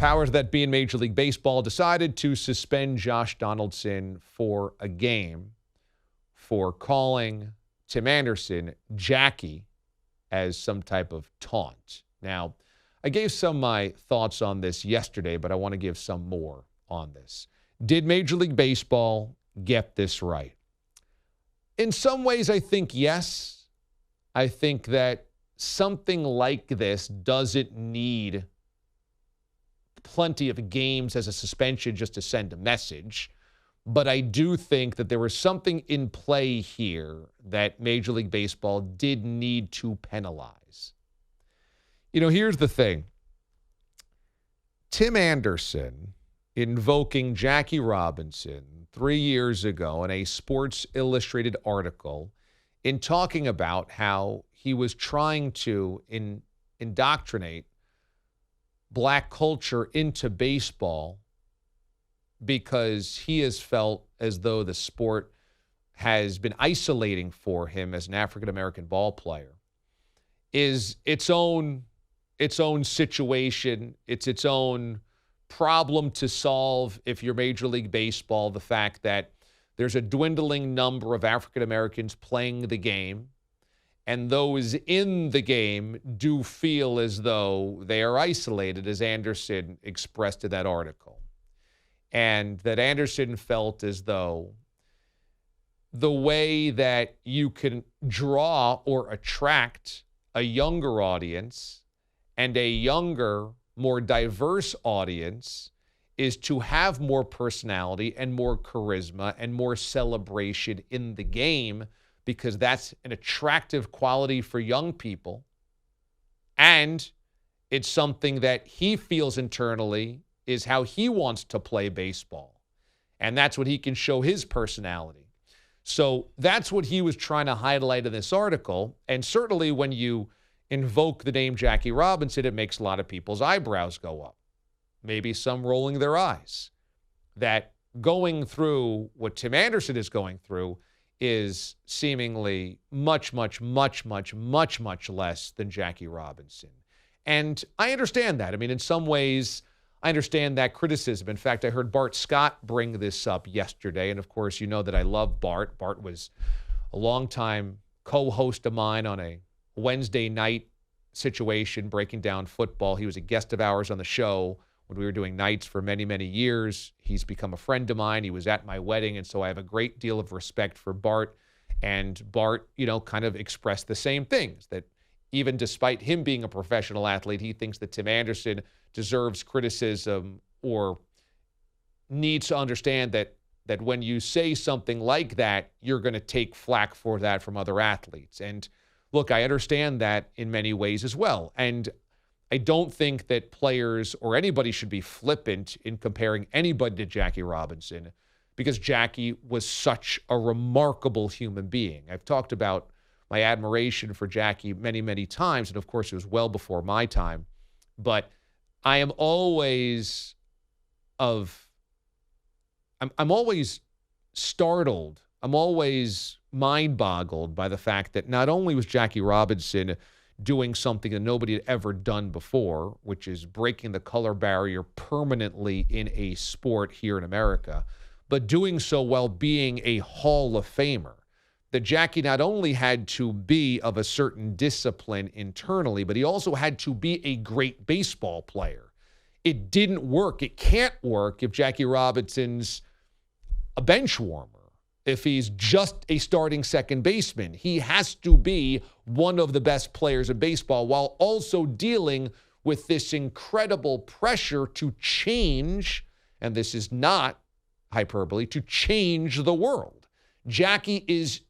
powers that be in Major League Baseball decided to suspend Josh Donaldson for a game for calling Tim Anderson Jackie as some type of taunt. Now, I gave some of my thoughts on this yesterday, but I want to give some more on this. Did Major League Baseball get this right? In some ways, I think yes. I think that something like this doesn't need plenty of games as a suspension just to send a message. But I do think that there was something in play here that Major League Baseball did need to penalize. You know, here's the thing. Tim Anderson invoking Jackie Robinson 3 years ago in a Sports Illustrated article in talking about how he was trying to indoctrinate black culture into baseball because he has felt as though the sport has been isolating for him as an African-American ball player is its own situation. It's its own problem to solve if you're Major League Baseball, the fact that there's a dwindling number of African-Americans playing the game, and those in the game do feel as though they are isolated, as Anderson expressed in that article. And that Anderson felt as though the way that you can draw or attract a younger audience and a younger, more diverse audience is to have more personality and more charisma and more celebration in the game, because that's an attractive quality for young people. And it's something that he feels internally is how he wants to play baseball. And that's what he can show his personality. So that's what he was trying to highlight in this article. And certainly when you invoke the name Jackie Robinson, it makes a lot of people's eyebrows go up. Maybe some rolling their eyes. That going through what Tim Anderson is going through is seemingly much less than Jackie Robinson. And I understand that. I mean, in some ways, I understand that criticism. In fact, I heard Bart Scott bring this up yesterday. And of course, you know that I love Bart. Bart was a longtime co-host of mine on a Wednesday night situation, breaking down football. He was a guest of ours on the show when we were doing nights for many, many years. He's become a friend of mine. He was at my wedding, and so I have a great deal of respect for Bart. And Bart, you know, kind of expressed the same things, that even despite him being a professional athlete, he thinks that Tim Anderson deserves criticism or needs to understand that when you say something like that, you're going to take flack for that from other athletes. And look, I understand that in many ways as well. And I don't think that players or anybody should be flippant in comparing anybody to Jackie Robinson, because Jackie was such a remarkable human being. I've talked about my admiration for Jackie many, many times, and of course it was well before my time. But I am always I'm always startled. I'm always mind-boggled by the fact that not only was Jackie Robinson doing something that nobody had ever done before, which is breaking the color barrier permanently in a sport here in America, but doing so while being a Hall of Famer. That Jackie not only had to be of a certain discipline internally, but he also had to be a great baseball player. It didn't work. It can't work if Jackie Robinson's a bench warmer, if he's just a starting second baseman. He has to be one of the best players in baseball while also dealing with this incredible pressure to change, and this is not hyperbole, to change the world. Jackie is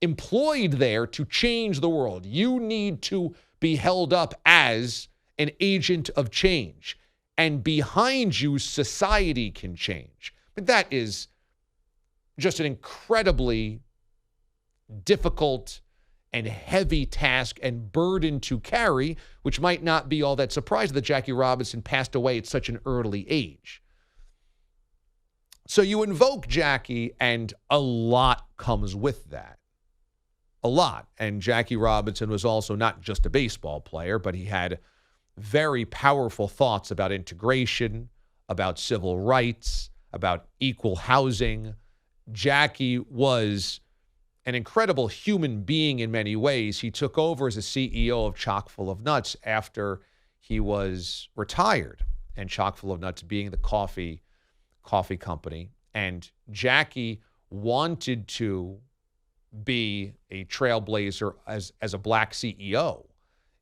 employed there to change the world. You need to be held up as an agent of change. And behind you, society can change. But that is just an incredibly difficult and heavy task and burden to carry, which might not be all that surprising that Jackie Robinson passed away at such an early age. So you invoke Jackie, and a lot comes with that. A lot. And Jackie Robinson was also not just a baseball player, but he had very powerful thoughts about integration, about civil rights, about equal housing. Jackie was an incredible human being in many ways. He took over as a CEO of Chock-full of Nuts after he was retired, and Chock-full of Nuts being the coffee company. And Jackie wanted to be a trailblazer as a black CEO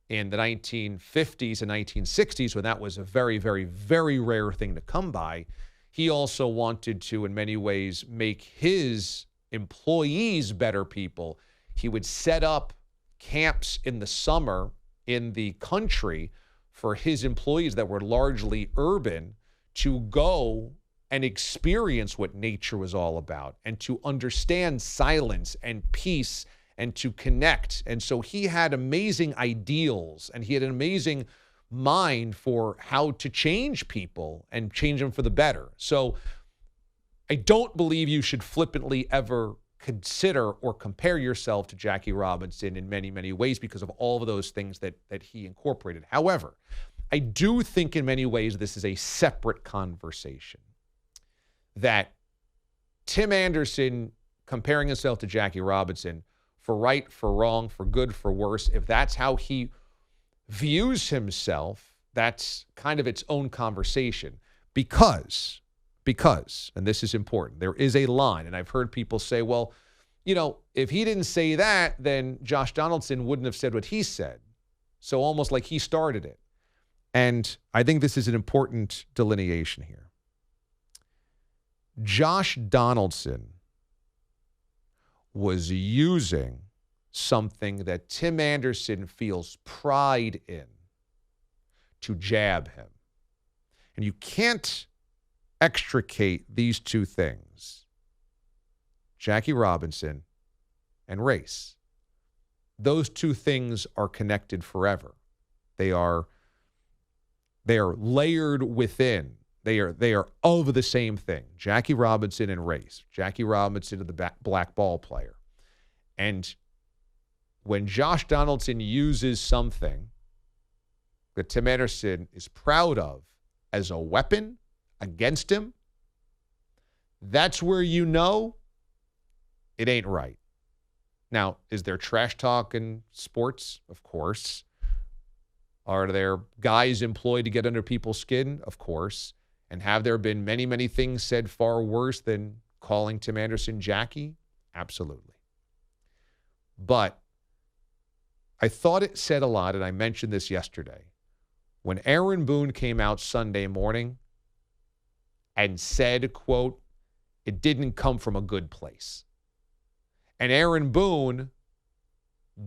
in the 1950s and 1960s, when that was a very, very, very rare thing to come by. He also wanted to, in many ways, make his employees better people. He would set up camps in the summer in the country for his employees that were largely urban to go and experience what nature was all about and to understand silence and peace and to connect. And so he had amazing ideals, and he had an amazing mind for how to change people and change them for the better. So I don't believe you should flippantly ever consider or compare yourself to Jackie Robinson in many, many ways because of all of those things that he incorporated. However, I do think in many ways this is a separate conversation. That Tim Anderson comparing himself to Jackie Robinson, for right, for wrong, for good, for worse, if that's how he views himself, that's kind of its own conversation. Because, and this is important, there is a line, and I've heard people say, well, if he didn't say that, then Josh Donaldson wouldn't have said what he said. So almost like he started it. And I think this is an important delineation here. Josh Donaldson was using something that Tim Anderson feels pride in to jab him. And you can't extricate these two things, Jackie Robinson and race. Those two things are connected forever. They are layered within. They are of the same thing. Jackie Robinson and race. Jackie Robinson is the black ball player. And when Josh Donaldson uses something that Tim Anderson is proud of as a weapon against him, that's where you know it ain't right. Now, is there trash talk in sports? Of course. Are there guys employed to get under people's skin? Of course. And have there been many, many things said far worse than calling Tim Anderson Jackie? Absolutely. But I thought it said a lot, and I mentioned this yesterday. When Aaron Boone came out Sunday morning and said, quote, it didn't come from a good place. And Aaron Boone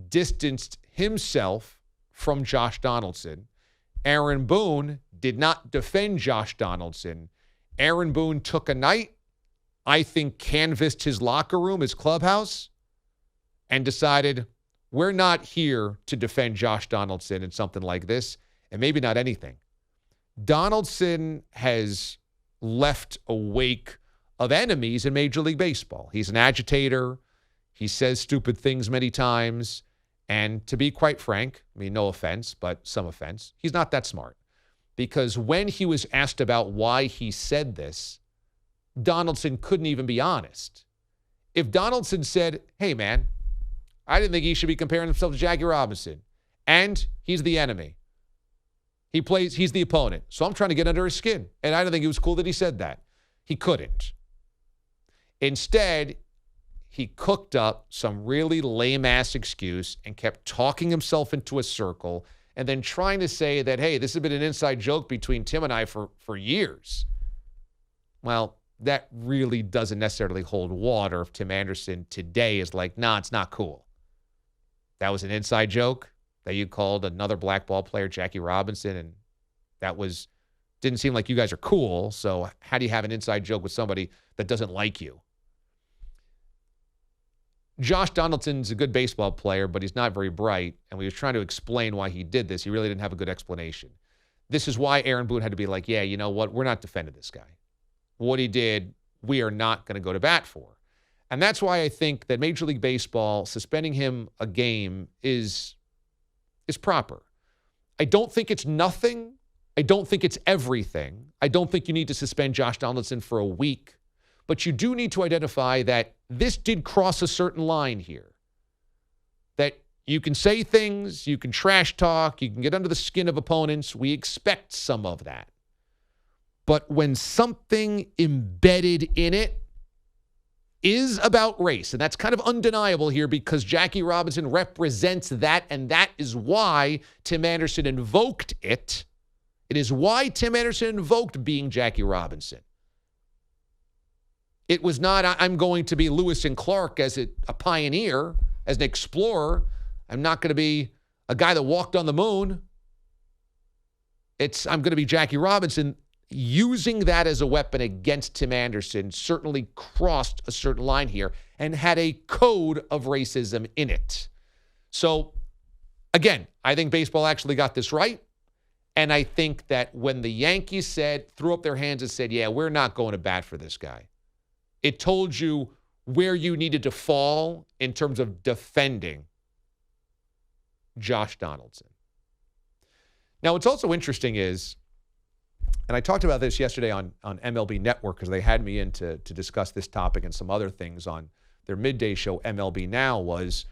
distanced himself from Josh Donaldson. Aaron Boone did not defend Josh Donaldson. Aaron Boone took a night, I think canvassed his locker room, his clubhouse, and decided, we're not here to defend Josh Donaldson in something like this, and maybe not anything. Donaldson has left a wake of enemies in Major League Baseball. He's an agitator. He says stupid things many times. And to be quite frank, I mean, no offense, but some offense, he's not that smart. Because when he was asked about why he said this, Donaldson couldn't even be honest. If Donaldson said, hey, man, I didn't think he should be comparing himself to Jackie Robinson, and he's the enemy. He's the opponent. So I'm trying to get under his skin. And I don't think it was cool that he said that. He couldn't. Instead, he cooked up some really lame-ass excuse and kept talking himself into a circle and then trying to say that, hey, this has been an inside joke between Tim and I for years. Well, that really doesn't necessarily hold water if Tim Anderson today is like, nah, it's not cool. That was an inside joke that you called another black ball player Jackie Robinson, and that didn't seem like you guys are cool, so how do you have an inside joke with somebody that doesn't like you? Josh Donaldson's a good baseball player, but he's not very bright, and we were trying to explain why he did this. He really didn't have a good explanation. This is why Aaron Boone had to be like, yeah, you know what? We're not defending this guy. What he did, we are not going to go to bat for. And that's why I think that Major League Baseball suspending him a game is proper. I don't think it's nothing. I don't think it's everything. I don't think you need to suspend Josh Donaldson for a week. But you do need to identify that this did cross a certain line here. That you can say things, you can trash talk, you can get under the skin of opponents. We expect some of that. But when something embedded in it is about race, and that's kind of undeniable here because Jackie Robinson represents that, and that is why Tim Anderson invoked it. It is why Tim Anderson invoked being Jackie Robinson. It was not, I'm going to be Lewis and Clark as a pioneer, as an explorer. I'm not going to be a guy that walked on the moon. I'm going to be Jackie Robinson. Using that as a weapon against Tim Anderson certainly crossed a certain line here and had a code of racism in it. So, again, I think baseball actually got this right. And I think that when the Yankees threw up their hands and said, yeah, we're not going to bat for this guy, it told you where you needed to fall in terms of defending Josh Donaldson. Now, what's also interesting is, and I talked about this yesterday on MLB Network because they had me in to discuss this topic and some other things on their midday show, MLB Now, was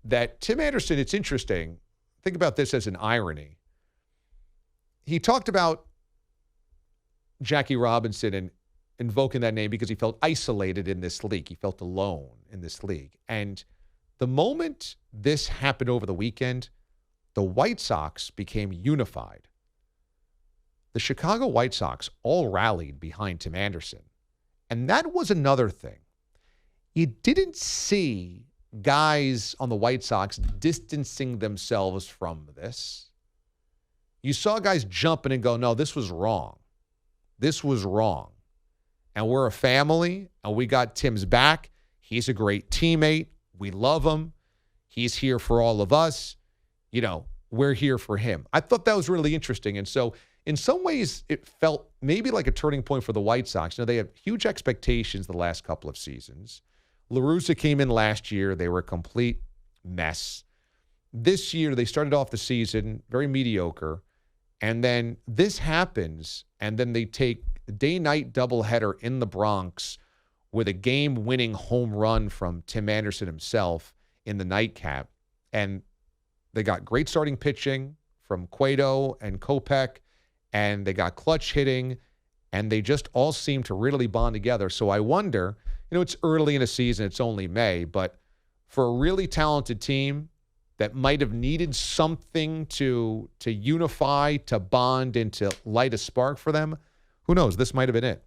that Tim Anderson, it's interesting. Think about this as an irony. He talked about Jackie Robinson and invoking that name because he felt isolated in this league. He felt alone in this league. And the moment this happened over the weekend, the White Sox became unified. The Chicago White Sox all rallied behind Tim Anderson. And that was another thing. You didn't see guys on the White Sox distancing themselves from this. You saw guys jumping and go, no, this was wrong. This was wrong. And we're a family, and we got Tim's back. He's a great teammate. We love him. He's here for all of us. We're here for him. I thought that was really interesting. And so in some ways, it felt maybe like a turning point for the White Sox. They had huge expectations the last couple of seasons. La Russa came in last year. They were a complete mess. This year, they started off the season very mediocre. And then this happens, and then they take a day-night doubleheader in the Bronx with a game-winning home run from Tim Anderson himself in the nightcap. And they got great starting pitching from Cueto and Kopech, and they got clutch hitting, and they just all seem to really bond together. So I wonder, it's early in the season, it's only May, but for a really talented team that might have needed something to unify, to bond, and to light a spark for them, who knows? This might have been it.